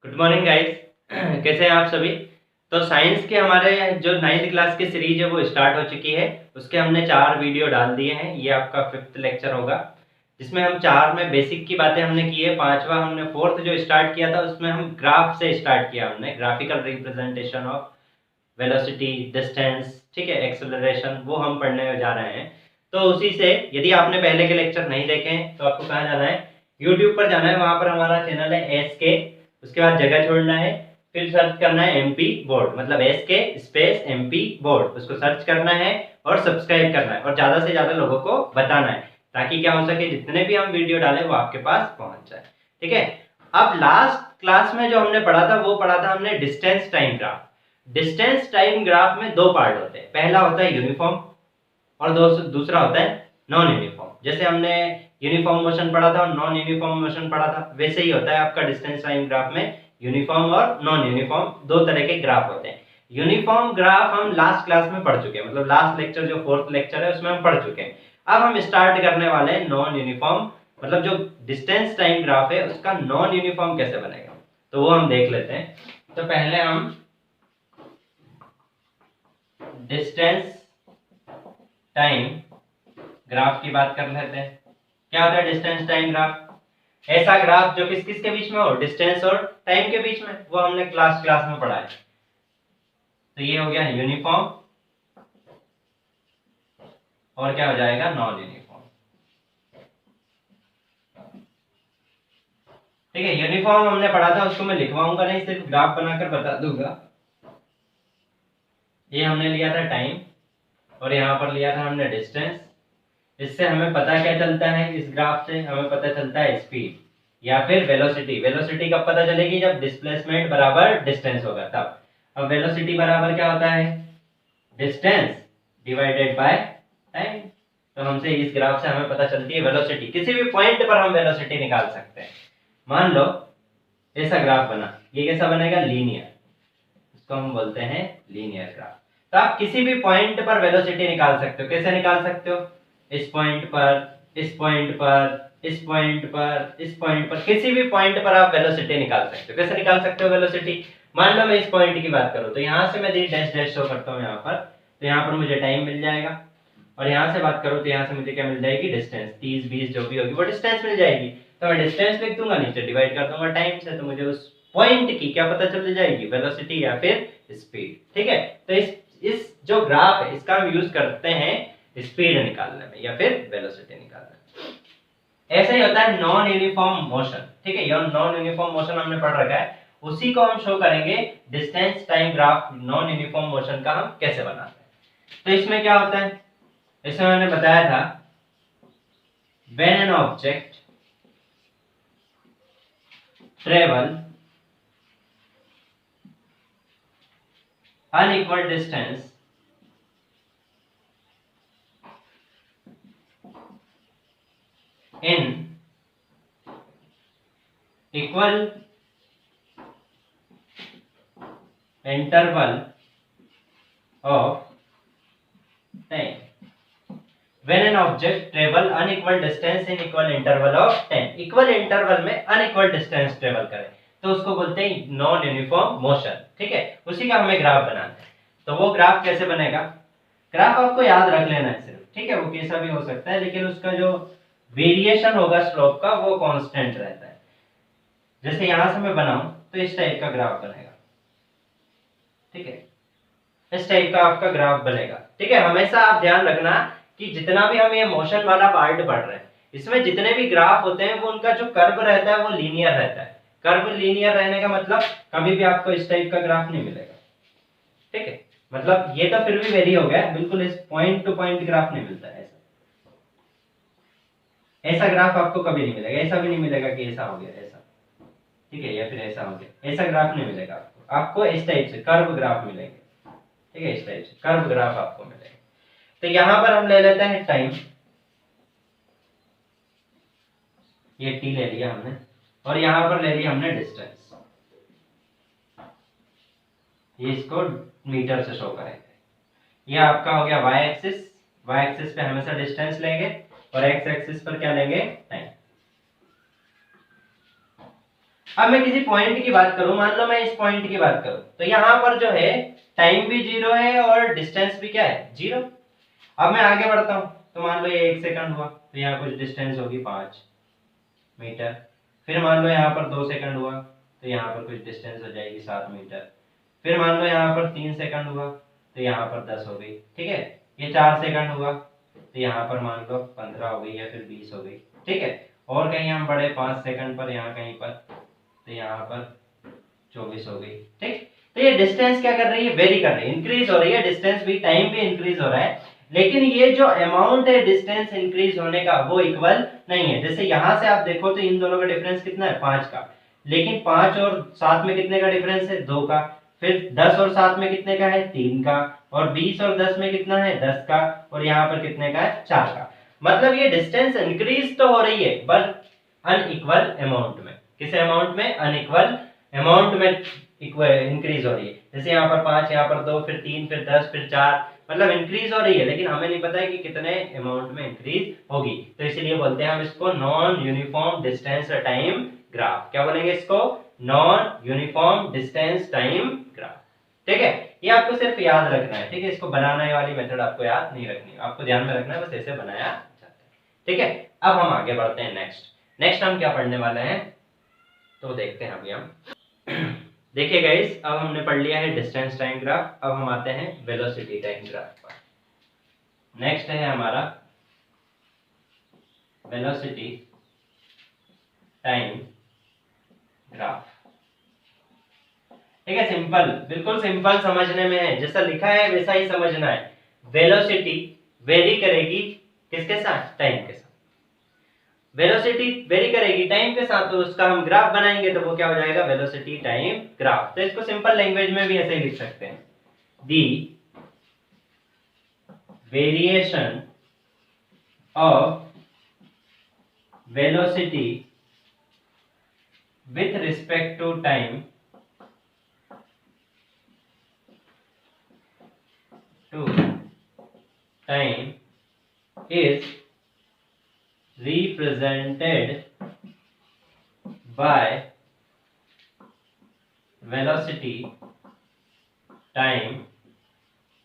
Good morning guys. कैसे हैं आप सभी। तो साइंस के हमारे जो 9th क्लास की सीरीज है वो स्टार्ट हो चुकी है। उसके हमने 4 वीडियो डाल दिए हैं। ये आपका 5th लेक्चर होगा जिसमें हम 4 में बेसिक की बातें हमने की है। 5वां हमने 4th जो स्टार्ट किया था उसमें हम ग्राफ से स्टार्ट किया। हमने graphical representation of velocity, distance, ठीक है, एक्सेलरेशन, वो हम पढ़ने जा रहे हैं। तो उसी से यदि आपने पहले के लेक्चर नहीं देखे हैं तो आपको कहाँ जाना है, यूट्यूब पर जाना है। वहां पर हमारा चैनल है SK, उसके बाद जगह छोड़ना है, फिर सर्च करना है MP बोर्ड, मतलब SK स्पेस MP बोर्ड, उसको सर्च करना है और सब्सक्राइब करना है और ज़्यादा से ज़्यादा लोगों को बताना है ताकि क्या हो सके, जितने भी हम वीडियो डालें वो आपके पास पहुंच जाए। ठीक है। अब लास्ट क्लास में जो हमने पढ़ा था वो पढ़ा था हमने distance time graph. Distance time graph में 2 पार्ट होते हैं। पहला होता है यूनिफॉर्म और दूसरा होता है नॉन यूनिफॉर्म। जैसे हमने यूनिफॉर्म मोशन पढ़ा था और नॉन यूनिफॉर्म मोशन पढ़ा था, वैसे ही होता है आपका डिस्टेंस टाइम ग्राफ में। यूनिफॉर्म और नॉन यूनिफॉर्म 2 तरह के ग्राफ होते हैं। यूनिफॉर्म ग्राफ हम लास्ट क्लास में पढ़ चुके हैं, मतलब लास्ट लेक्चर जो 4th लेक्चर है उसमें हम पढ़ चुके हैं। अब हम स्टार्ट करने वाले हैं नॉन यूनिफॉर्म, मतलब जो डिस्टेंस टाइम ग्राफ है उसका नॉन यूनिफॉर्म कैसे बनेगा, तो वो हम देख लेते हैं। तो पहले हम डिस्टेंस टाइम ग्राफ की बात कर लेते हैं। क्या होता है डिस्टेंस टाइम ग्राफ? ऐसा ग्राफ जो किस किस के बीच में हो, डिस्टेंस और टाइम के बीच में, वो हमने क्लास में पढ़ा है। तो ये हो गया यूनिफॉर्म और क्या हो जाएगा, नॉन यूनिफॉर्म। ठीक है, यूनिफॉर्म हमने पढ़ा था, उसको मैं लिखवाऊंगा नहीं, सिर्फ ग्राफ बनाकर बता दूंगा। ये हमने लिया था टाइम और यहाँ पर लिया था हमने डिस्टेंस। इससे हमें पता क्या चलता है, इस ग्राफ से हमें पता चलता है स्पीड या फिर वेलोसिटी। वेलोसिटी कब पता चलेगी, जब डिस्प्लेसमेंट बराबर डिस्टेंस होगा तब। अब वेलोसिटी बराबर क्या होता है, डिस्टेंस डिवाइडेड बाय टाइम। तो हमसे इस ग्राफ से हमें पता चलती है वेलोसिटी। किसी भी पॉइंट पर हम वेलोसिटी निकाल सकते हैं। मान लो ऐसा ग्राफ बना, ये कैसा बनेगा, लीनियर, इसको हम बोलते हैं लीनियर ग्राफ। तो आप किसी भी पॉइंट पर वेलोसिटी निकाल सकते हो। कैसे निकाल सकते हो, इस पॉइंट पर, इस पॉइंट पर, इस पॉइंट पर, इस पॉइंट पर, किसी भी पॉइंट पर आप वेलोसिटी निकाल सकते हो। कैसे निकाल सकते हो वेलोसिटी? मान लो मैं इस पॉइंट की बात करूं तो यहां से मैं डैश डैश शो करता हूं यहाँ पर, तो यहाँ पर मुझे टाइम मिल जाएगा। और यहाँ से बात करूं तो यहाँ से मुझे क्या मिल जाएगी, डिस्टेंस, 30 20 जो भी होगी वो डिस्टेंस मिल जाएगी। तो मैं डिस्टेंस लिख दूंगा, नीचे डिवाइड कर दूंगा टाइम से, तो मुझे उस पॉइंट की क्या पता चल जाएगी, वेलोसिटी या फिर स्पीड। ठीक है। तो इस जो ग्राफ है इसका हम यूज करते हैं स्पीड निकालने में या फिर वेलोसिटी निकालने में। ऐसा ही होता है नॉन यूनिफॉर्म मोशन। ठीक है, ये नॉन यूनिफॉर्म मोशन हमने पढ़ रखा है, उसी को हम शो करेंगे distance time graph non uniform motion का हम कैसे बनाते हैं। तो इसमें क्या होता है, इसमें मैंने बताया था when an object travel unequal distance in equal interval of time. When an object travel unequal distance in equal interval of time, equal interval में अनइक्वल डिस्टेंस ट्रेवल करे तो उसको बोलते हैं नॉन यूनिफॉर्म मोशन। ठीक है, उसी का हमें ग्राफ बनाना है। तो वो ग्राफ कैसे बनेगा, ग्राफ आपको याद रख लेना है सिर्फ। ठीक है, वो कैसा भी हो सकता है लेकिन उसका जो वेरिएशन होगा स्लोप का वो कांस्टेंट रहता है। जैसे यहां से मैं बनाऊं तो इस टाइप का ग्राफ बनेगा। ठीक है, इस टाइप का आपका ग्राफ बनेगा। ठीक है, हमेशा आप ध्यान रखना कि जितना भी हम ये मोशन वाला पार्ट पढ़ रहे हैं इसमें जितने भी ग्राफ होते हैं वो उनका जो कर्व रहता है वो लीनियर रहता है। कर्व लीनियर रहने का मतलब कभी भी आपको इस टाइप का ग्राफ नहीं मिलेगा। ठीक है, मतलब ये तो फिर भी वेरी हो गया, बिल्कुल इस पॉइंट टू पॉइंट ग्राफ नहीं मिलता है। ऐसा ग्राफ आपको कभी नहीं मिलेगा। ऐसा भी नहीं मिलेगा कि ऐसा हो गया ऐसा, ठीक है, या फिर ऐसा हो गया, ऐसा ग्राफ नहीं मिलेगा आपको। आपको इस टाइप से कर्व ग्राफ मिलेंगे। ठीक है, इस टाइप से कर्व ग्राफ आपको मिलेगा। तो यहां पर हम ले लेते हैं टाइम, ये टी ले लिया हमने, और यहां पर ले लिया हमने डिस्टेंस। ये इसको मीटर से शो करेंगे। ये आपका हो गया वाई एक्सिस। वाई एक्सिस पे हमेशा डिस्टेंस लेंगे और एक्स एक्सिस पर क्या लेंगे, टाइम। अब मैं किसी पॉइंट की बात करूं, मान लो मैं इस पॉइंट की बात करूं, तो यहाँ पर जो है टाइम भी 0 है और डिस्टेंस भी क्या है, 0। अब मैं आगे बढ़ता हूं, तो मान लो ये 1 सेकंड हुआ, तो यहाँ कुछ डिस्टेंस होगी 5 मीटर। फिर मान लो यहाँ पर 2 सेकंड हुआ, तो यहाँ पर कुछ डिस्टेंस हो जाएगी 7 मीटर। फिर मान लो यहाँ पर 3 सेकंड हुआ, तो यहाँ पर 10 हो गई, ठीक है। ये 4 सेकंड हुआ, तो यहाँ पर मान लो 15 हो गई या फिर 20 हो गई, ठीक है। और कहीं हम बढ़े 5 सेकंड पर, यहाँ कहीं पर, तो यहाँ पर 24 हो गई, ठीक। तो ये डिस्टेंस क्या कर रही है, वेरी कर रही है, इंक्रीज हो रही है डिस्टेंस भी, टाइम भी इंक्रीज हो रहा है, लेकिन ये जो अमाउंट है डिस्टेंस इंक्रीज होने का वो इक्वल नहीं है। जैसे यहां से आप देखो तो इन दोनों का डिफरेंस कितना है, 5 का, लेकिन 5 और 7 में कितने का डिफरेंस है, 2 का। फिर 10 और 7 में कितने का है, 3 का। और 20 और 10 में कितना है, 10 का। और यहाँ पर कितने का है, 4 का। मतलब ये डिस्टेंस इंक्रीज तो हो रही है बट अनइक्वल अमाउंट में। किस अमाउंट में, अनइक्वल अमाउंट में इंक्रीज हो रही है। जैसे यहाँ पर 5, यहाँ पर 2, फिर 3, फिर 10, फिर 4, मतलब इंक्रीज हो रही है, लेकिन हमें नहीं पता है कि कितने अमाउंट में इंक्रीज होगी। तो इसलिए बोलते हैं हम इसको non uniform distance time graph. क्या बोलेंगे इसको, non uniform distance time graph, ठीक है। ये आपको सिर्फ याद रखना है, ठीक है। इसको बनाने वाली मेथड आपको याद नहीं रखनी, आपको ध्यान में रखना है बस ऐसे बनाया जाता है, ठीक है। अब हम आगे बढ़ते हैं नेक्स्ट हम क्या पढ़ने वाले हैं, तो देखते हैं अभी हम देखिए गाइस, अब हमने पढ़ लिया है डिस्टेंस टाइम ग्राफ, अब हम आते हैं वेलोसिटी टाइम ग्राफ पर। नेक्स्ट है हमारा वेलोसिटी टाइम ग्राफ, ठीक है। सिंपल, बिल्कुल सिंपल समझने में है, जैसा लिखा है वैसा ही समझना है। वेलोसिटी वेरी करेगी किसके साथ, टाइम के साथ। वेलोसिटी वेरी करेगी टाइम के साथ, तो उसका हम ग्राफ बनाएंगे तो वो क्या हो जाएगा, वेलोसिटी टाइम ग्राफ। तो इसको सिंपल लैंग्वेज में भी ऐसे ही लिख सकते हैं, the variation of velocity with respect to time is represented by velocity time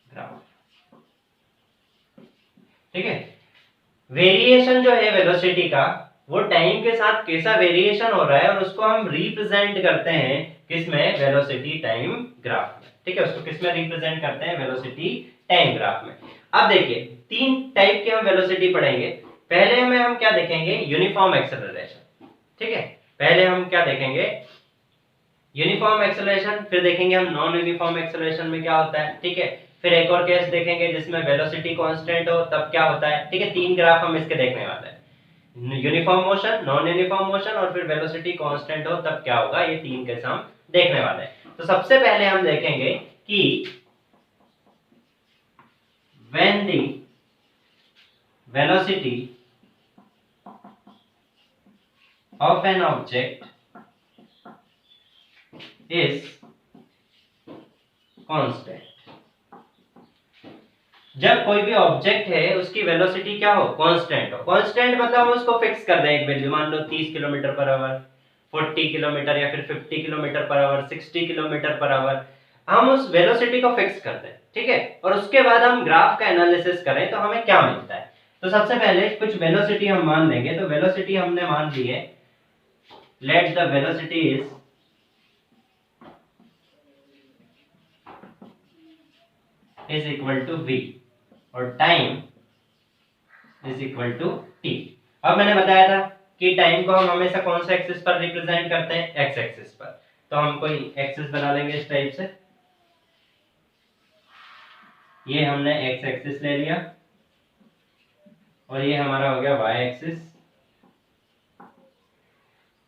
graph, ठीक है। वेरिएशन जो है वेलोसिटी का, वो टाइम के साथ कैसा वेरिएशन हो रहा है और उसको हम रिप्रेजेंट करते हैं किसमें, वेलोसिटी टाइम ग्राफ में, ठीक है। उसको किसमें रिप्रेजेंट करते हैं, वेलोसिटी टाइम ग्राफ में। अब देखिए 3 टाइप के हम वेलोसिटी पढ़ेंगे। पहले में हम क्या देखेंगे, यूनिफॉर्म एक्सेलरेशन, ठीक है। पहले हम क्या देखेंगे, यूनिफॉर्म एक्सेलरेशन। फिर देखेंगे हम नॉन यूनिफॉर्म एक्सेलरेशन में क्या होता है, ठीक है। फिर एक और केस देखेंगे जिसमें वेलोसिटी कांस्टेंट हो, तब क्या होता है, ठीक है। 3 ग्राफ हम इसके देखने वाले हैं, uniform motion, non uniform motion और फिर वेलोसिटी कांस्टेंट हो तब क्या होगा, ये 3 केस हम देखने वाले हैं। तो सबसे पहले हम देखेंगे कि when the velocity of an object is constant, जब कोई भी ऑब्जेक्ट है उसकी वेलोसिटी क्या हो, कांस्टेंट हो। कांस्टेंट मतलब हम उसको फिक्स कर दें एक वैल्यू, मान लो 30 किलोमीटर पर आवर, 40 किलोमीटर या फिर 50 kilometre per hour, 60 kilometre per hour, हम उस वेलोसिटी को फिक्स कर दें, ठीक है। और उसके बाद हम ग्राफ का एनालिसिस करें तो हमें क्या मिलता है। तो सबसे पहले कुछ वेलोसिटी हम मान लेंगे। तो वेलोसिटी हमने मान ली है, let the velocity is equal to v और time is equal to t। अब मैंने बताया था कि टाइम को हम हमेशा कौन से एक्सिस पर रिप्रेजेंट करते हैं, एक्स एक्सिस पर। तो हम कोई एक्सिस बना लेंगे इस टाइप से, ये हमने एक्स एक्सिस ले लिया और ये हमारा हो गया वाई एक्सिस।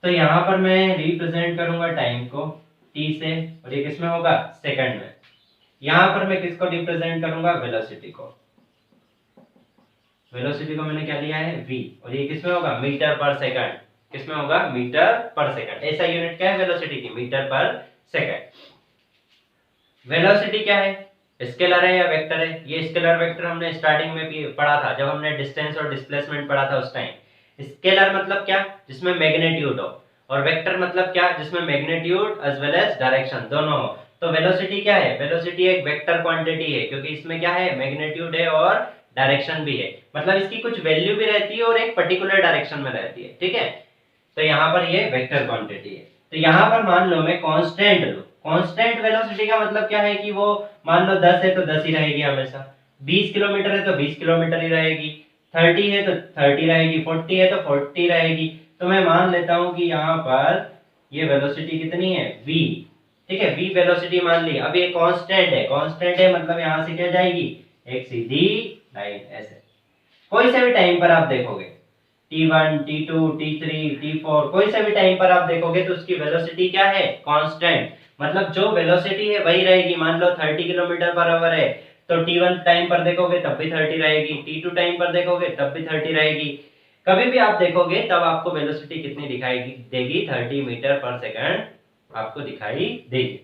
तो यहां पर मैं रिप्रेजेंट करूंगा टाइम को t से, और ये किसमें होगा, सेकंड में। यहां पर मैं किसको रिप्रेजेंट करूंगा, वेलोसिटी को। वेलोसिटी को मैंने क्या लिया है, v, और ये किसमें होगा, मीटर पर सेकंड। किसमें होगा, मीटर पर सेकंड। ऐसा यूनिट क्या है वेलोसिटी की, मीटर पर सेकंड। वेलोसिटी क्या है, स्केलर है या वेक्टर है। ये स्केलर वेक्टर हमने स्टार्टिंग में भी पढ़ा था, जब हमने डिस्टेंस और डिस्प्लेसमेंट पढ़ा था उस टाइम। स्केलर मतलब क्या, जिसमें मैग्नीट्यूड हो, और वेक्टर मतलब क्या, जिसमें magnitude as well as direction दोनों हो। तो वेलोसिटी क्या है, वेलोसिटी एक वेक्टर क्वांटिटी है, क्योंकि इसमें क्या है, मैग्नीट्यूड है और डायरेक्शन भी है, मतलब इसकी कुछ वैल्यू भी रहती है और एक पर्टिकुलर डायरेक्शन में रहती है, ठीक है। तो यहाँ पर ये वेक्टर क्वांटिटी है। तो यहाँ पर मान लो मैं कांस्टेंट लो, कांस्टेंट वेलोसिटी का मतलब क्या है कि वो मान लो 10 है तो 10 ही रहेगी हमेशा, 20 किलोमीटर है तो 20 किलोमीटर ही रहेगी, 30 है तो 30 रहेगी, 40 है तो 40 रहेगी। तो मैं मान लेता हूं कि यहाँ पर ये वेलोसिटी कितनी है, v, ठीक है, v वेलोसिटी मान ली। अब ये कांस्टेंट है, कांस्टेंट है मतलब यहाँ से क्या जाएगी, एक सीधी लाइन ऐसे। कोई से भी टाइम पर आप देखोगे t1 t2 t3 t4 कोई से भी टाइम पर आप देखोगे तो उसकी वेलोसिटी क्या है, कांस्टेंट, मतलब जो वेलोसिटी है वही रहेगी। मान लो 30 किलोमीटर पर आवर है तो t1 टाइम पर देखोगे तब भी 30 रहेगी, t2 टाइम पर देखोगे तब भी 30 रहेगी। कभी भी आप देखोगे तब आपको वेलोसिटी कितनी दिखाई देगी, 30 मीटर पर सेकंड आपको दिखाई देगी।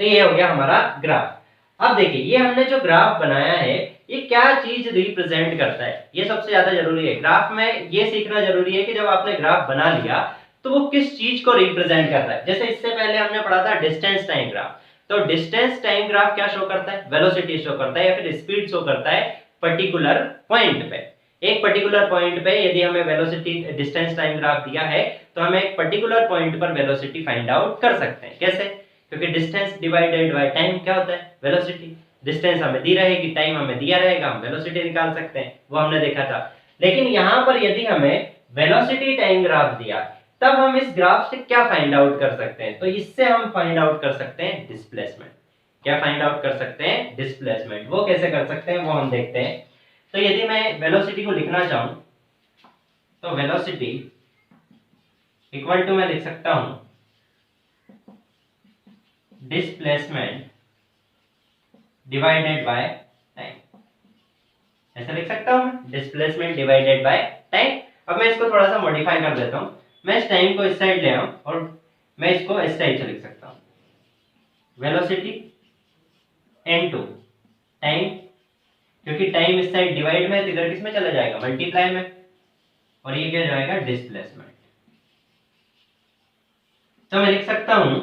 तो ये हो गया हमारा ग्राफ। अब देखिए ये हमने जो ग्राफ बनाया है ये क्या चीज रिप्रेजेंट करता है, ये सबसे ज्यादा जरूरी है। ग्राफ में ये सीखना जरूरी है कि जब आपने ग्राफ बना लिया तो वो किस चीज को रिप्रेजेंट कर रहा है। जैसे इससे पहले हमने पढ़ा था डिस्टेंस टाइम ग्राफ, तो डिस्टेंस टाइम ग्राफ क्या शो करता है, वेलोसिटी शो करता है या फिर स्पीड शो करता है पर्टिकुलर पॉइंट पे। एक पर्टिकुलर पॉइंट पे यदि हमें वेलोसिटी डिस्टेंस टाइम ग्राफ दिया है तो हमें एक पर्टिकुलर पॉइंट पर वेलोसिटी फाइंड आउट कर सकते हैं। कैसे, क्योंकि डिस्टेंस डिवाइडेड बाय टाइम क्या होता है, वेलोसिटी। डिस्टेंस हमें दी रहेगी, टाइम हमें दिया रहेगा, हम वेलोसिटी निकाल सकते हैं, वो हमने देखा था। लेकिन यहां पर यदि हमें वेलोसिटी टाइम ग्राफ दिया तब हम इस ग्राफ से क्या फाइंड आउट कर सकते हैं, तो इससे हम फाइंड आउट कर सकते हैं डिस्प्लेसमेंट। क्या फाइंड आउट कर सकते हैं, डिस्प्लेसमेंट। वो कैसे कर सकते हैं वो हम देखते हैं। तो यदि मैं वेलोसिटी को लिखना चाहूं तो वेलोसिटी इक्वल टू मैं लिख सकता हूं डिस्प्लेसमेंट डिवाइडेड बाय टाइम, ऐसा लिख सकता हूं मैं, डिस्प्लेसमेंट डिवाइडेड बाय टाइम। अब मैं इसको थोड़ा सा मॉडिफाई कर देता हूं, मैं इस टाइम को इस साइड ले आऊं और मैं इसको इस टाइप से लिख सकता हूं वेलोसिटी इनटू टाइम, क्योंकि टाइम इस साइड डिवाइड में है तो इधर किस में चला जाएगा, मल्टीप्लाई में, और ये क्या जाएगा डिस्प्लेसमेंट। तो मैं लिख सकता हूं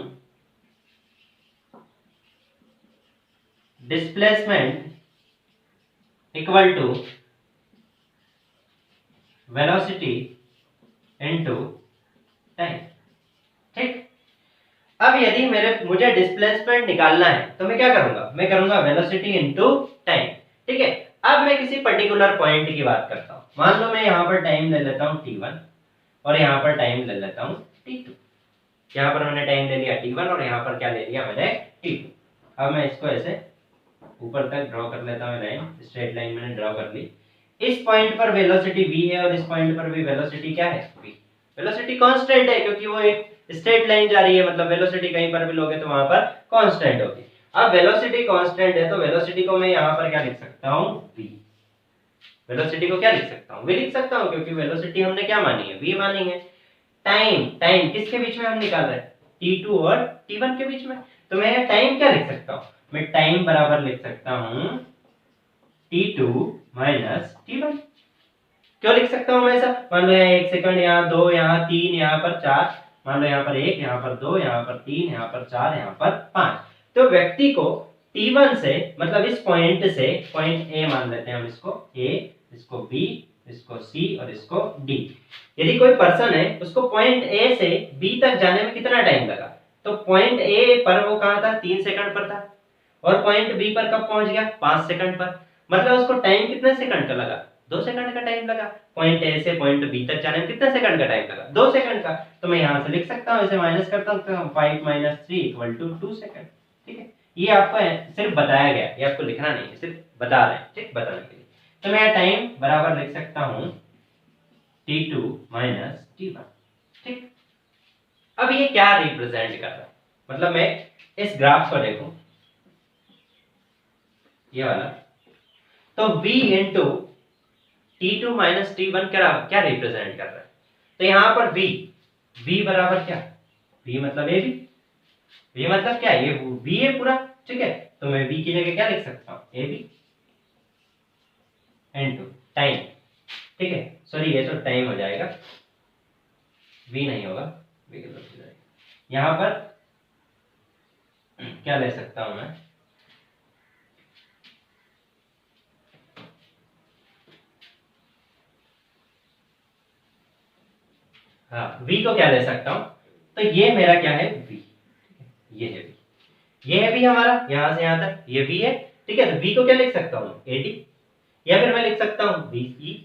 displacement equal to velocity into time, ठीक। अब यदि मुझे डिस्प्लेसमेंट निकालना है तो मैं क्या करूंगा, मैं करूंगा वेलोसिटी इनटू टाइम, ठीक है। अब मैं किसी पर्टिकुलर पॉइंट की बात करता हूं, मान लो मैं यहां पर टाइम ले लेता हूं t1 और यहां पर टाइम ले लेता हूं t2। यहां पर मैंने टाइम ले लिया t1 और यहां पर क्या ले लिया मैंने t2। अब मैं इसको ऐसे ऊपर तक ड्रॉ कर लेता हूं, लाइन स्ट्रेट लाइन मैंने ड्रॉ कर ली। इस पॉइंट पर वेलोसिटी v है और इस पॉइंट पर भी वेलोसिटी क्या है, v। वेलोसिटी कांस्टेंट है क्योंकि वो एक स्ट्रेट लाइन जा रही है, मतलब वेलोसिटी कहीं पर भी लोगे तो वहां पर कांस्टेंट होगी। अब वेलोसिटी कांस्टेंट है तो वेलोसिटी को मैं यहां पर क्या लिख सकता हूं, v। वेलोसिटी को क्या लिख सकता हूं, v लिख सकता हूं, क्योंकि वेलोसिटी हमने क्या मानी है, v मानी है। टाइम, टाइम किसके बीच में हम निकाल रहे हैं, t2 और t1 के बीच में, तो मैं टाइम क्या लिख सकता हूं, मैं टाइम बराबर लिख सकता हूं t2 माइनस t1। क्यों लिख सकता हूं मैं ऐसा, मान लो यहाँ 1 सेकंड, यहाँ 2, यहाँ 3, यहाँ पर 4, मान लो यहाँ पर 1, यहाँ पर 2, यहाँ पर 3, यहाँ पर 4, यहाँ पर 5। तो व्यक्ति को t1 से, मतलब इस पॉइंट से, पॉइंट A मान लेते हैं हम इसको A, इसको B, इसको C और इसको D। यदि कोई पर्सन है उसको पॉइंट A से B तक जाने में कितना टाइम लगा, तो पॉइंट A पर वो कहाँ था, 3 सेकंड पर था, और पॉइंट B पर कब पहुंच गया, 5 सेकंड पर। मतलब उसको टाइम कितने सेकंड का लगा, 2 सेकंड का टाइम लगा। पॉइंट ए से पॉइंट बी तक जाने में कितने सेकंड का टाइम लगा, 2 सेकंड का। तो मैं यहां से लिख सकता हूं, इसे माइनस करता हूं तो 5 माइनस 3 इक्वल टू 2 सेकंड, ठीक है। ये आपको सिर्फ बताया गया, ये आपको लिखना नहीं है, सिर्फ बता रहे हैं, ठीक, बताने के लिए। तो मैं टाइम बराबर लिख सकता हूं t2 माइनस t1, ठीक। अब ये क्या रिप्रेजेंट कर रहा है, मतलब मैं इस ग्राफ को देखूं, ये वाला, तो v into t2 minus t1 क्या रिप्रेजेंट कर रहा है, तो यहां पर v बराबर क्या, v मतलब ab, v मतलब क्या, ये v है पूरा, ठीक है। तो मैं v की जगह क्या लिख सकता हूं, ab इनटू टाइम, ठीक है। सॉरी ये तो टाइम हो जाएगा, v नहीं होगा, यहाँ पर क्या ले सकता हूं मैं, हाँ v को क्या ले सकता हूं, तो ये मेरा क्या है v, ये है v, ये है v हमारा यहां से यहां तक, ये v है, ठीक है। तो v को क्या लिख सकता हूं ad, या फिर मैं लिख सकता हूं bc,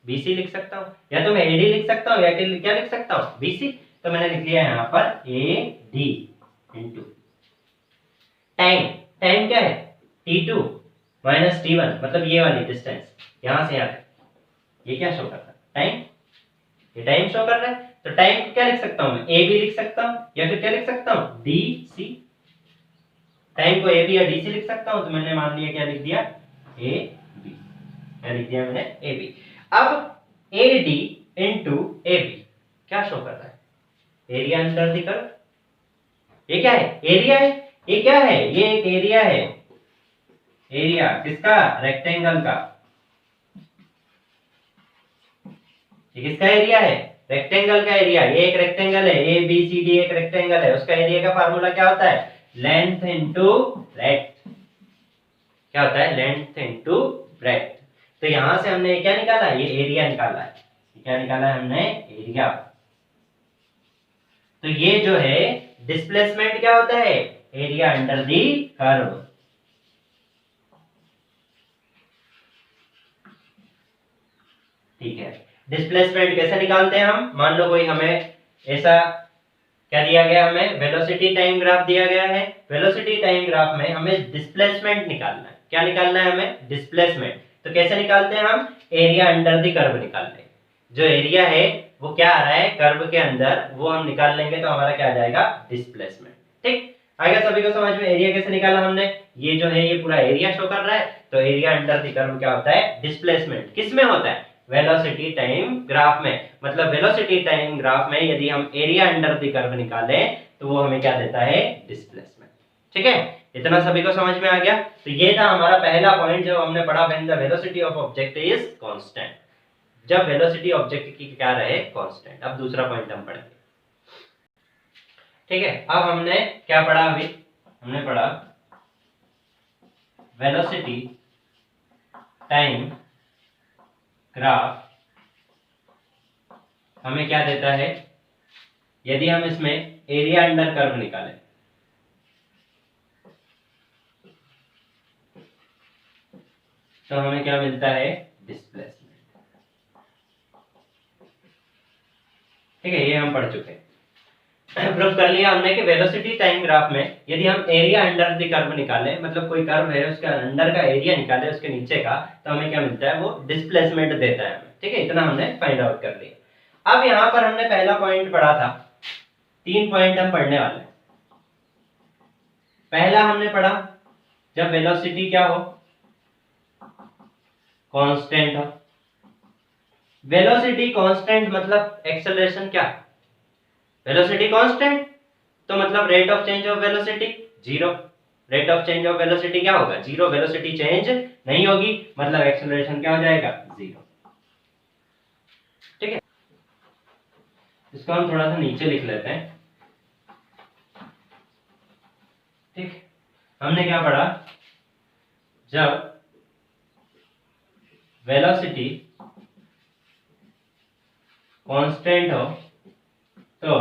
bc लिख सकता हूं, या तो मैं ad लिख सकता हूं या क्या लिख सकता हूं bc। तो मैंने लिख लिया यहां पर ad इनटू टाइम, टाइम क्या है t2 माइनस t1, मतलब ये वाली डिस्टेंस यहां से यहां तक, ये क्या शो कर रहा है टाइम, ये टाइम शो कर रहा है। तो टाइम को क्या लिख सकता हूं मैं ab लिख सकता हूं, या फिर क्या लिख सकता हूं dc, टाइम को ab या dc लिख सकता हूं। तो मैंने मान लिया क्या लिख दिया ab, क्या लिख दिया मैंने ab। अब ad इनटू ab क्या शो कर रहा है, एरिया अंडर द कर्व, ये क्या है एरिया है, ये क्या है ये एक एरिया है, एरिया किसका रेक्टेंगल का, ये किसका एरिया है रेक्टेंगल का एरिया, ये एक रेक्टेंगल है ए बी सी डी, एक रेक्टेंगल है, उसका एरिया का फार्मूला क्या होता है लेंथ इनटू ब्रेड्थ, क्या होता है लेंथ इनटू ब्रेड्थ। तो यहां से हमने क्या निकाला, ये एरिया निकाला है, क्या निकाला है हमने एरिया। तो ये जो है डिस्प्लेसमेंट क्या होता है एरिया अंडर दी कर्व, ठीक है। डिस्प्लेसमेंट कैसे निकालते हैं हम, मान लो कोई हमें ऐसा क्या दिया गया, हमें वेलोसिटी टाइम ग्राफ दिया गया है, वेलोसिटी टाइम ग्राफ में हमें डिस्प्लेसमेंट निकालना है, क्या निकालना है हमें डिस्प्लेसमेंट। तो कैसे निकालते हैं हम, एरिया अंडर द कर्व निकालते हैं, जो एरिया है वो क्या आ रहा है कर्व के अंदर, वो हम निकाल लेंगे तो हमारा क्या आ जाएगा डिस्प्लेसमेंट, ठीक। आगे सभी को समझ में, एरिया कैसे निकाला हमने, ये जो है ये पूरा एरिया शो कर रहा है, तो एरिया अंडर द कर्व क्या होता है डिस्प्लेसमेंट, किसमें होता है वेलोसिटी टाइम ग्राफ में, मतलब वेलोसिटी टाइम ग्राफ में यदि हम एरिया अंडर द कर्व निकालें तो वो हमें क्या देता है डिस्प्लेसमेंट, ठीक है। इतना सभी को समझ में आ गया। तो ये था हमारा पहला पॉइंट जो हमने पढ़ा, when the velocity of object is constant, जब वेलोसिटी ऑब्जेक्ट की क्या रहे कांस्टेंट। अब दूसरा पॉइंट हम पढ़ेंगे, ठीक है। अब हमने क्या पढ़ा, अभी हमने पढ़ा वेलोसिटी टाइम ग्राफ हमें क्या देता है, यदि हम इसमें एरिया अंडर कर्व निकालें तो हमें क्या मिलता है डिस्प्लेसमेंट, ठीक है। ये हम पढ़ चुके हैं, प्रूफ कर लिया हमने कि वेलोसिटी टाइम ग्राफ में यदि हम एरिया अंडर द कर्व निकालें, मतलब कोई कर्व है उसका अंडर का एरिया निकाले उसके नीचे का, तो हमें क्या मिलता है वो डिस्प्लेसमेंट देता है हमें, ठीक है। इतना हमने फाइंड आउट कर लिया। अब यहाँ पर हमने पहला पॉइंट पढ़ा था, 3 पॉइंट हम पढ़ने वाले हैं। पहला हमने पढ़ा जब वेलोसिटी क्या हो कांस्टेंट हो, वेलोसिटी कांस्टेंट मतलब एक्सेलरेशन क्या, वेलोसिटी कांस्टेंट, तो मतलब rate of change of velocity zero, rate of change of velocity क्या होगा जीरो, वेलोसिटी चेंज नहीं होगी, मतलब एक्सेलरेशन क्या हो जाएगा जीरो, ठीक है। इसको हम थोड़ा सा नीचे लिख लेते हैं, ठीक। हमने क्या पढ़ा, जब वेलोसिटी कांस्टेंट हो तो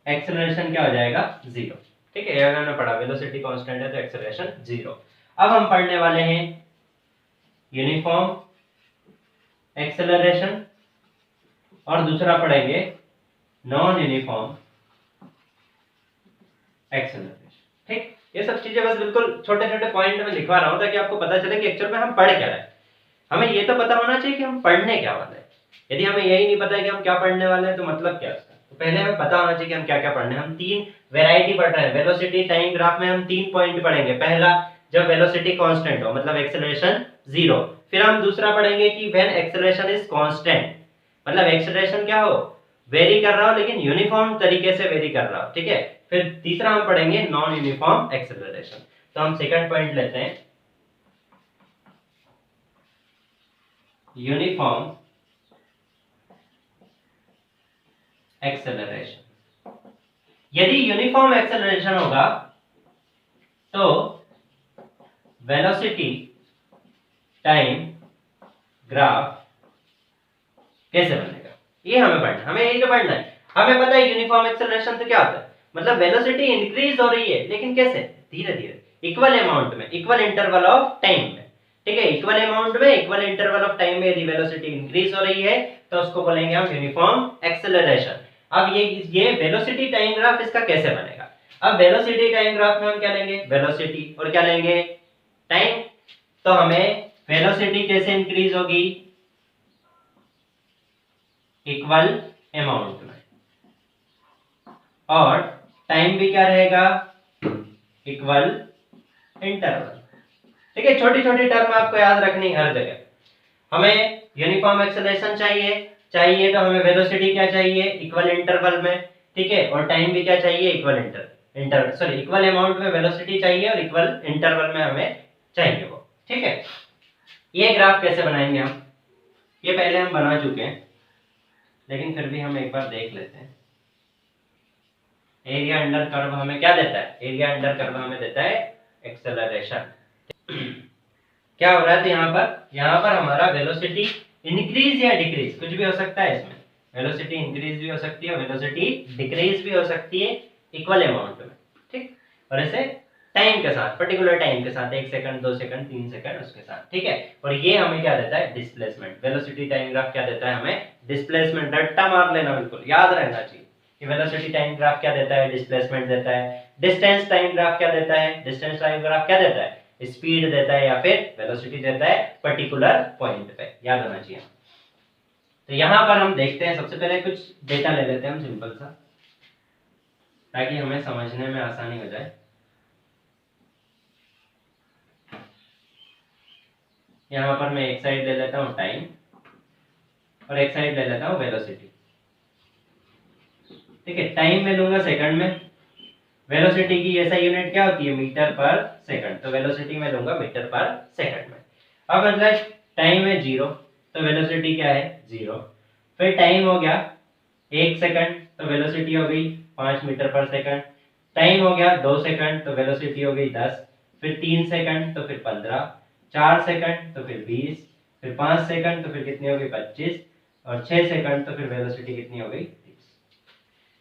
एक्सेलरेशन क्या हो जाएगा जीरो, ठीक है। ये हमने पढ़ा वेलोसिटी कांस्टेंट है तो एक्सेलरेशन जीरो। अब हम पढ़ने वाले हैं यूनिफॉर्म एक्सेलरेशन और दूसरा पढ़ेंगे नॉन यूनिफॉर्म एक्सेलरेशन, ठीक। ये सब चीजें बस बिल्कुल छोटे छोटे पॉइंट में लिखवा रहा हूं ताकि आपको पता चले कि एक्चुअल में हम पढ़ क्या रहे हैं। हमें ये तो पता होना चाहिए कि हम पढ़ने क्या वाले हैं, यदि हमें यही नहीं पता है कि हम क्या पढ़ने वाले हैं तो मतलब क्या उसका, तो पहले हमें पता होना चाहिए कि हम क्या क्या पढ़ने हैं। हम 3 वैरायटी पढ़ रहे हैं, वेलोसिटी टाइम ग्राफ में हम 3 पॉइंट पढ़ेंगे। पहला जब वेलोसिटी कांस्टेंट हो मतलब एक्सेलरेशन जीरो, फिर हम दूसरा पढ़ेंगे कि व्हेन एक्सेलरेशन इज कांस्टेंट, मतलब एक्सेलरेशन क्या हो वेरी कर रहा हो लेकिन यूनिफॉर्म तरीके से वेरी कर रहा हो, ठीक है। फिर तीसरा हम पढ़ेंगे नॉन यूनिफॉर्म एक्सेलरेशन। तो हम सेकंड पॉइंट लेते हैं यूनिफॉर्म एक्सेलरेशन, यदि यूनिफॉर्म एक्सेलरेशन होगा तो वेलोसिटी टाइम ग्राफ कैसे बनेगा, ये हमें पढ़ना, हमें यही तो पढ़ना है। हमें पता है यूनिफॉर्म एक्सेलरेशन तो क्या होता है, मतलब वेलोसिटी इंक्रीज हो रही है, लेकिन कैसे, धीरे धीरे, इक्वल अमाउंट में, इक्वल इंटरवल ऑफ टाइम में, ठीक है, इक्वल अमाउंट में, इक्वल इंटरवल ऑफ टाइम में यदि वेलोसिटी इंक्रीज हो रही है तो उसको बोलेंगे हम यूनिफॉर्म एक्सेलरेशन। अब ये वेलोसिटी टाइम ग्राफ इसका कैसे बनेगा। अब वेलोसिटी टाइम ग्राफ में हम क्या लेंगे, वेलोसिटी और क्या लेंगे, टाइम। तो हमें वेलोसिटी कैसे इंक्रीज होगी, इक्वल अमाउंट में, और टाइम भी क्या रहेगा, इक्वल इंटरवल। ठीक है, छोटी छोटी टर्म आपको याद रखनी हर जगह। हमें यूनिफॉर्म एक्सेलरेशन चाहिए तो हमें वेलोसिटी क्या चाहिए, इक्वल इंटरवल में, ठीक है, और टाइम भी क्या चाहिए, इक्वल अमाउंट में वेलोसिटी चाहिए और इक्वल इंटरवल में हमें चाहिए वो, ठीक है। ये ग्राफ कैसे बनाएंगे हम, ये पहले हम बना चुके हैं, लेकिन फिर भी हम एक बार देख लेते हैं। एरिया अंडर कर्व हमें क्या देता है, एरिया अंडर कर्व हमें देता है एक्सेलरेशन। क्या हो रहा है, तो यहाँ पर हमारा वेलोसिटी इंक्रीज या डिक्रीज कुछ भी हो सकता है, इसमें वेलोसिटी इंक्रीज भी हो सकती है, वेलोसिटी डिक्रीज भी हो सकती है इक्वल अमाउंट में, ठीक, और ऐसे टाइम के साथ, पर्टिकुलर टाइम के साथ, 1 सेकंड 2 सेकंड 3 सेकंड उसके साथ, ठीक है। और ये हमें क्या देता है, डिस्प्लेसमेंट। वेलोसिटी टाइम ग्राफ क्या देता है हमें, डिस्प्लेसमेंट। रट्टा मार लेना, बिल्कुल याद रहना चाहिए कि वेलोसिटी टाइम ग्राफ क्या देता है, डिस्प्लेसमेंट देता है। डिस्टेंस टाइम ग्राफ क्या देता है, डिस्टेंस टाइम ग्राफ क्या देता है, स्पीड देता है या फिर वेलोसिटी देता है पर्टिकुलर पॉइंट पे, याद होना चाहिए। तो यहां पर हम देखते हैं, सबसे पहले कुछ डेटा ले लेते हैं हम सिंपल सा, ताकि हमें समझने में आसानी हो जाए। यहां पर मैं एक साइड ले लेता हूं टाइम और एक साइड ले लेता हूं वेलोसिटी, ठीक है। टाइम में लूंगा सेकंड में, वेलोसिटी की ऐसा यूनिट क्या होती है, मीटर पर सेकंड, तो वेलोसिटी में लूंगा मीटर पर सेकंड में। अब मतलब टाइम है 0 तो वेलोसिटी क्या है 0। फिर टाइम हो गया 1 सेकंड तो वेलोसिटी हो गई 5 मीटर पर सेकंड। टाइम हो गया 2 सेकंड तो वेलोसिटी हो गई 10। फिर 3 सेकंड तो फिर 15, 4 सेकंड तो फिर 20, फिर 5 सेकंड तो फिर कितनी हो गई 25, और 6 सेकंड तो फिर वेलोसिटी कितनी हो गई 30।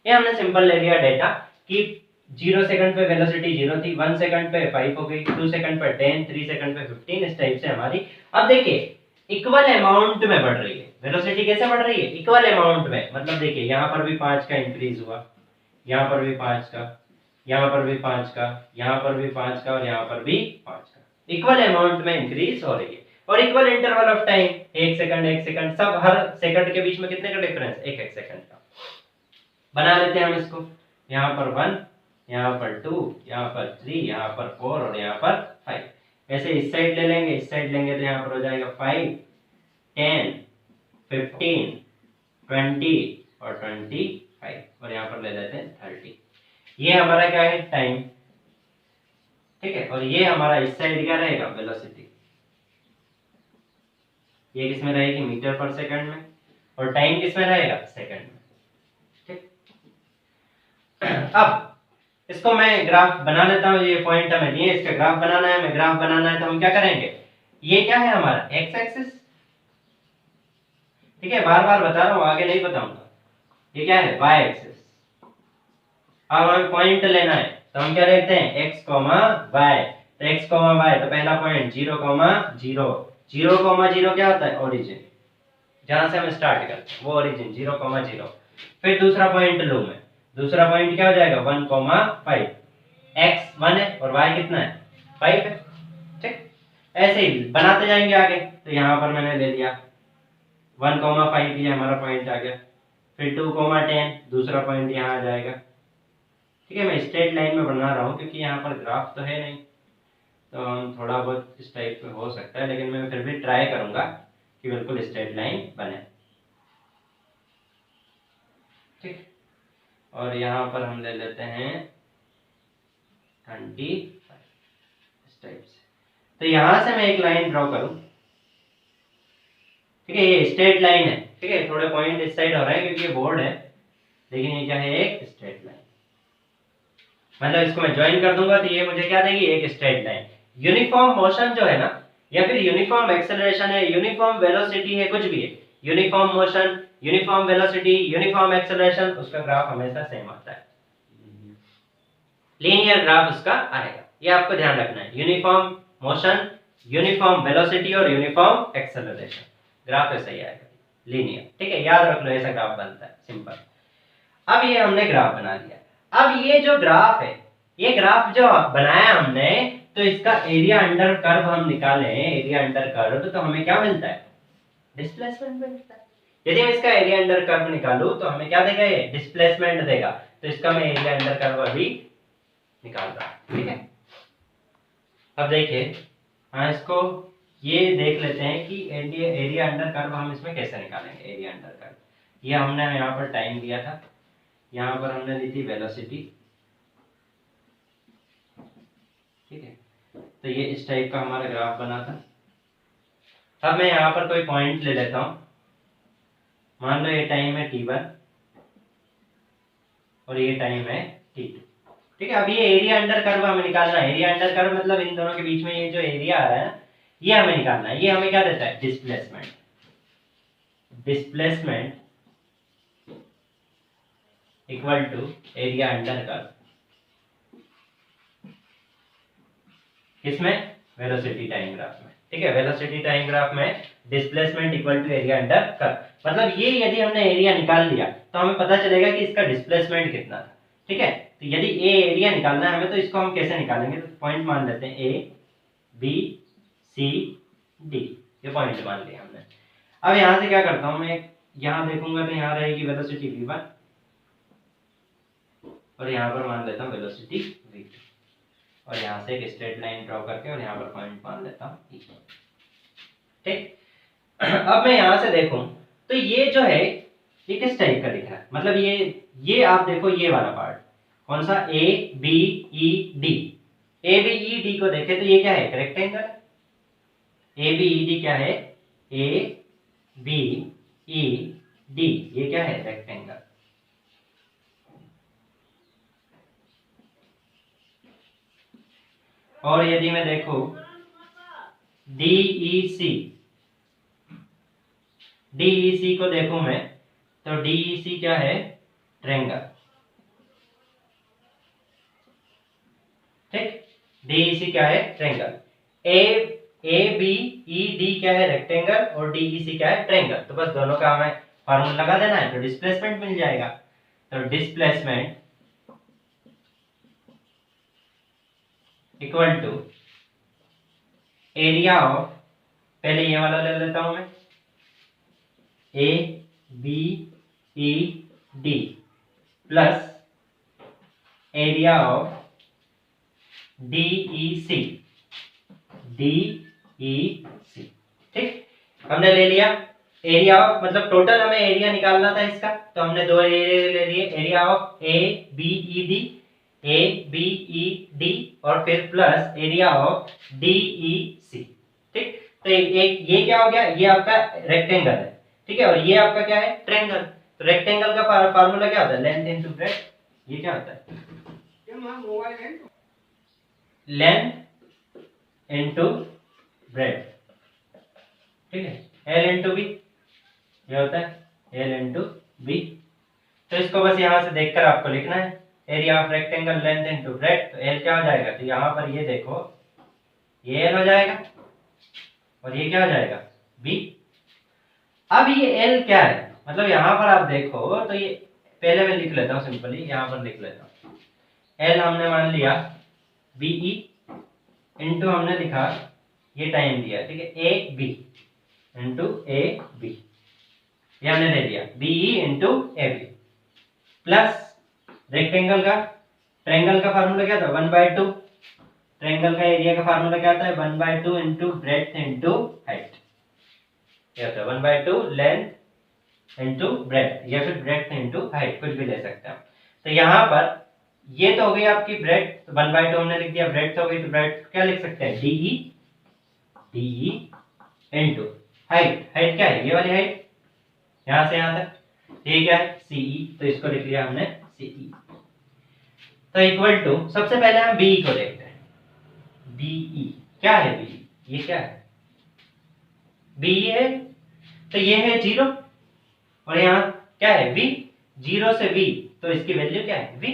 ये हमने सिंपल ले लिया डेटा कि 0 सेकंड पे वेलोसिटी 0 थी, 1 सेकंड पे 5 हो गई, 2 सेकंड पे 10, 3 सेकंड पे 15, इस टाइप से हमारी। अब देखिए इक्वल अमाउंट में बढ़ रही है वेलोसिटी, कैसे बढ़ रही है, इक्वल अमाउंट में, मतलब देखिए यहाँ पर भी 5 का इंक्रीज हुआ, यहाँ पर भी 5 का, यहाँ पर भी 5 का, यहाँ पर भी 5 का, और यहाँ पर भी 5 का, इक्वल अमाउंट में इंक्रीज हो रही है। और equal interval of time, 1 second 1 second, सब हर सेकंड के बीच में कितने का डिफरेंस, 1 सेकंड का। बना लेते हैं हम इसको, यहाँ पर 1, यहाँ पर 2, यहाँ पर 3, यहाँ पर 4 और यहाँ पर 5। ऐसे इस साइड ले लेंगे, इस साइड लेंगे तो यहाँ पर हो जाएगा 5, 10, 15, 20 और 25, और यहाँ पर ले लेते हैं 30। ये हमारा क्या है, टाइम, ठीक है। और ये हमारा इस साइड क्या रहेगा, वेलोसिटी। ये किस में रहेगी, मीटर पर सेकंड में, और टाइम किस में रहेगा, सेकंड में, ठीक। अब इसको मैं ग्राफ बना लेता हूं, ये पॉइंट हमें दिए, इसका ग्राफ बनाना है, हमें ग्राफ बनाना है, तो हम क्या करेंगे, ये क्या है हमारा एक्स एक्सिस, ठीक है, बार बार बता रहा हूं, आगे नहीं बताऊंगा। ये क्या है, वाई एक्सिस। अब हमें पॉइंट लेना है तो हम क्या लेते हैं, एक्स कॉमा वाई। तो एक्स कॉमा वाई, तो पहला पॉइंट 0 कॉमा 0, 0 कॉमा 0 क्या होता है, ओरिजिन, जहां से हम स्टार्ट करते हैं वो ओरिजिन 0 कॉमा 0। फिर दूसरा पॉइंट लूं मैं, दूसरा पॉइंट क्या हो जाएगा, 1 कॉमा 5। एक्स 1 है और वाई कितना है, 5 है, ठीक। ऐसे ही बनाते जाएंगे आगे। तो यहाँ पर मैंने ले लिया 1 कॉमा 5, ये हमारा पॉइंट आ गया। फिर 2 कॉमा 10, दूसरा पॉइंट यहाँ आ जाएगा, ठीक है। मैं स्ट्रेट लाइन में बना रहा हूँ क्योंकि यहाँ पर ग्राफ तो है नहीं, तो हम थोड़ा बहुत इस टाइप में हो सकता है, लेकिन मैं फिर भी ट्राई करूंगा कि बिल्कुल स्ट्रेट लाइन बने, ठीक। और यहाँ पर हम ले लेते हैं 25, इस टाइप से। तो यहां से मैं एक लाइन ड्रॉ करूं, ठीक है, ये स्ट्रेट लाइन है, ठीक है। थोड़े पॉइंट इस साइड हो रहे हैं क्योंकि ये बोर्ड है, लेकिन ये क्या है, एक स्ट्रेट लाइन। मतलब इसको मैं ज्वाइन कर दूंगा तो ये मुझे क्या देगी, एक स्ट्रेट लाइन। यूनिफॉर्म मोशन जो है ना, या फिर यूनिफॉर्म एक्सेलरेशन है, यूनिफॉर्म वेलोसिटी है, कुछ भी है, uniform motion, uniform velocity, uniform acceleration, उसका ग्राफ हमेशा सेम आता है, लीनियर ग्राफ उसका आएगा। ये आपको ध्यान रखना है, यूनिफॉर्म मोशन, यूनिफॉर्म वेलोसिटी और यूनिफॉर्म एक्सेलरेशन, ग्राफ ऐसा ही आएगा, लीनियर। ठीक है, याद रख लो, ऐसा ग्राफ बनता है, सिंपल। अब ये हमने ग्राफ बना दिया। अब ये जो ग्राफ है, ये ग्राफ जो बनाया हमने, तो इसका एरिया अंडर कर्व हम निकालें, एरिया अंडर कर्व, तो हमें क्या मिलता है, डिस्प्लेसमेंट मिलता है। यदि मैं इसका एरिया अंडर कर्व निकालूं तो हमें क्या देगा, ये डिस्प्लेसमेंट देगा। तो इसका मैं एरिया अंडर कर्व अभी निकाल रहा हूं। ठीक है, अब देखिए, हाँ इसको ये देख लेते हैं कि एरिया अंडर कर्व हम इसमें कैसे निकालेंगे। एरिया अंडर कर्व, ये हमने यहाँ पर टाइम दिया था, यहाँ पर हमने ली थी वेलोसिटी। ठीक है, तो ये इस टाइप का हमारा ग्राफ बना था। अब मैं यहाँ पर कोई पॉइंट ले लेता हूँ, मान लो ये टाइम है t1 और ये टाइम है t2। ठीक है, अब ये एरिया अंडर कर्व हमें निकालना है। एरिया अंडर कर्व मतलब इन दोनों के बीच में ये जो एरिया आ रहा है ना, ये हमें निकालना है। ये हमें क्या देता है, displacement. Displacement equal to area under curve, किसमें, वेलोसिटी टाइम ग्राफ में। ठीक है, वेलोसिटी टाइम ग्राफ में displacement equal to area under curve. मतलब ये यदि हमने एरिया निकाल लिया तो हमें पता चलेगा कि इसका डिस्प्लेसमेंट कितना था। ठीक है, तो यदि ए एरिया निकालना है हमें, तो इसको हम कैसे निकालेंगे, तो पॉइंट मान लेते हैं ए बी सी डी, ये पॉइंट मान लिया हमने। अब यहां से क्या करता हूं मैं, यहां देखूंगा तो यहां रहेगी वेलोसिटी v1 और यहां पर मान लेता हूं वेलोसिटी v2 और यहां से एक स्ट्रेट लाइन ड्रॉ करके और यहां पर पॉइंट मान लेता हूं। ठीक, अब मैं यहां से देखूं तो ये जो है ये किस टाइप का दिख रहा है, मतलब ये आप देखो, ये वाला पार्ट कौन सा, A B E D. A B E D को देखें तो ये क्या है, रेक्टेंगल है। ए बी ई डी क्या है, ए बी ई डी, ये क्या है, रेक्टेंगल। और यदि मैं देखूं डीईसी, डीईसी को देखूं मैं तो डीईसी क्या है, ट्रायंगल। ठीक, डीईसी क्या है, triangle. A B E D क्या है, रेक्टेंगल, और डीईसी क्या है, ट्रायंगल। तो बस दोनों का हमें फार्मूला लगा देना है तो डिस्प्लेसमेंट मिल जाएगा। तो displacement equal to area of, पहले ये वाला ले लेता हूं मैं, A B E D plus area of DEC, DEC. ठीक, हमने ले लिया एरिया ऑफ, मतलब टोटल हमें एरिया निकालना था इसका, तो हमने दो एरिया ले लिए, area of A B E D, A B E D और फिर प्लस एरिया ऑफ डीईसी। ठीक, तो एक ये क्या हो गया, ये आपका रेक्टेंगल है। ठीक है, और ये आपका क्या है, ट्रायंगल। तो रेक्टेंगल का फार्मूला क्या होता है, लेंथ इनटू ब्रेड्थ। ये क्या होता है, लेंथ इनटू ब्रेड्थ। ठीक है, एल इनटू बी, ये होता है एल इनटू बी। तो इसको बस यहां से देखकर आपको लिखना है, area of rectangle length into breadth. तो एल क्या हो जाएगा, तो यहां पर ये देखो, ये एल हो जाएगा और ये क्या हो जाएगा, बी। अब ये एल क्या है, मतलब यहां पर आप देखो तो ये, पहले मैं लिख लेता हूं सिंपली, यहां पर लिख लेता हूं। एल हमने मान लिया बीई इनटू हमने लिखा, ये टाइम दिया, ठीक है, A B into A B, ये हमने ले लिया BE into A B plus rectangle का, ट्रायंगल का फार्मूला क्या था, 1/2। ट्रायंगल का एरिया का फार्मूला क्या था, 1/2 इनटू ब्रेड्थ इनटू हाइट। क्या होता है, 1/2 लेंथ इनटू ब्रेड्थ, या फिर ब्रेड्थ इनटू हाइट, कुछ भी ले सकते हैं। तो यहाँ पर ये तो हो गई आपकी ब्रेड्थ, तो 1/2 हमने लिख दिया, ब्रेड्थ हो गई, तो ब्रेड्थ क्या लिख सकते हैं, डीई इनटू हाइट। हाइट क्या है, ये वाली हाइट, यहां से यहां तक, ये क्या है, सीई, तो इसको लिख लिया हमने सीई। तो इक्वल टू, सबसे पहले हम बी को देखते हैं। बीई क्या है? बी ये क्या है? बी है, तो ये है 0 और यहाँ क्या है? v। 0 से v, तो इसकी वैल्यू क्या है? v।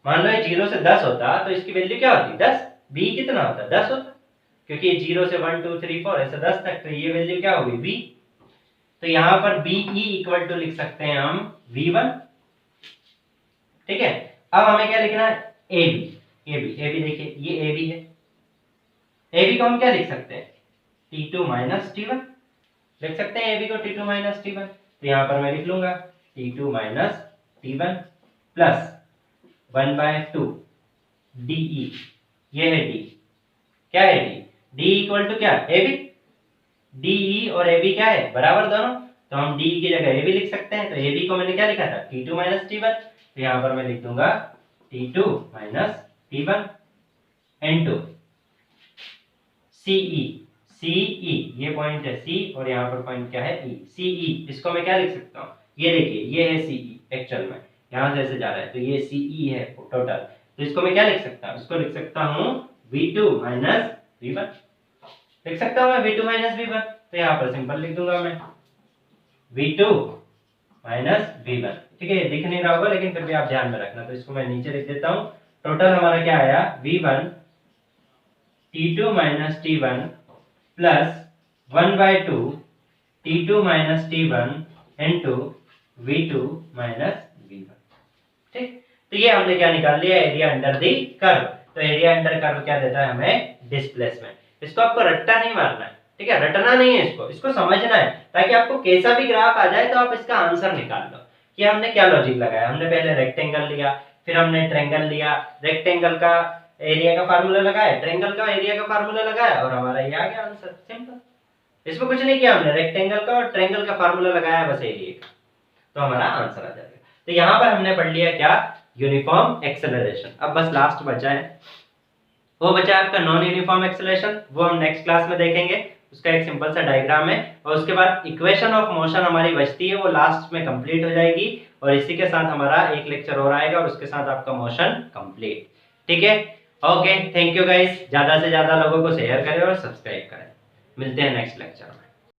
मान लो ये 0 से 10 होता तो इसकी वैल्यू क्या होती? 10। b कितना होता? 10 होता, क्योंकि ये 0 से 1 2 3 4 ऐसे 10 तक, तो ये वैल्यू क्या होगी? v। तो यहाँ पर बीई इक्वल टू लिख सकते हैं हम v1। ठीक है, अब हमें क्या लिखना है? ab देखिए ये ab है। ab को हम क्या लिख सकते हैं? t2 माइनस t1 लिख सकते हैं ab को t2 माइनस t1। तो यहाँ पर मैं लिख लूंगा t2 minus t1 plus 1/2 de, ये है d। क्या है d? d इक्वल टू क्या? ab। de और ab क्या है? बराबर दोनों, तो हम d की जगह ab लिख सकते हैं। तो ab को मैंने क्या लिखा था? t2 minus t1। तो यहाँ पर मैं लिख दूंगा t2 minus t1 into ce ये पॉइंट है c और यहाँ पर पॉइंट क्या है? e। ce इसको मैं क्या लिख सकता हूँ? ये देखिए ये है ce एक्चुअल में, यहाँ से ऐसे जा रहा है, तो ये ce है टोटल। तो इसको मैं क्या लिख सकता हूँ? इसको लिख सकता हूँ v2 माइनस v1 लिख सकता हूँ मैं v2 माइनस v1। तो यहाँ पर सिंपल लिख दूंगा मैं v2 माइनस v1। ठीक है, दिख नहीं रहा होगा लेकिन फिर भी आप ध्यान में रखना। तो इसको मैं नीचे लिख देता हूँ। टोटल हमारा क्या आया? v1 t2 minus t1 plus 1/2 t2 minus t1 into v2 minus v1। ठीक, तो ये हमने क्या निकाल लिया? Area under the curve. तो एरिया अंडर कर्व क्या देता है हमें? डिस्प्लेसमेंट। इसको आपको रट्टा नहीं मारना है, ठीक है, रटना नहीं है, इसको समझना है, ताकि आपको कैसा भी ग्राफ आ जाए तो आप इसका आंसर निकाल लो कि हमने क्या लॉजिक लगाया। हमने पहले रेक्टेंगल लिया, फिर हमने ट्रायंगल लिया, रेक्टेंगल का एरिया का फार्मूला लगाया, ट्रायंगल का एरिया का फार्मूला लगाया और हमारा ये आ गया आंसर। सिंपल, इसमें कुछ नहीं किया हमने, रेक्टेंगल का और ट्रायंगल का फार्मूला लगाया बस एरिया का, तो हमारा आंसर आ जाएगा। तो यहाँ पर हमने पढ़ लिया क्या? Uniform acceleration. अब बस लास्ट बचा है, वो बचा आपका नॉन यूनिफॉर्म एक्सेलरेशन। वो हम नेक्स्ट क्लास में देखेंगे, उसका एक सिंपल सा डायग्राम है, और उसके बाद इक्वेशन ऑफ मोशन हमारी बचती है, वो लास्ट में कंप्लीट हो जाएगी। और इसी के साथ हमारा एक लेक्चर और आएगा और उसके साथ आपका मोशन कंप्लीट। ठीक है, ओके, थैंक यू गाइस। ज्यादा से ज्यादा लोगों को शेयर करें और सब्सक्राइब करें। मिलते हैं नेक्स्ट लेक्चर में।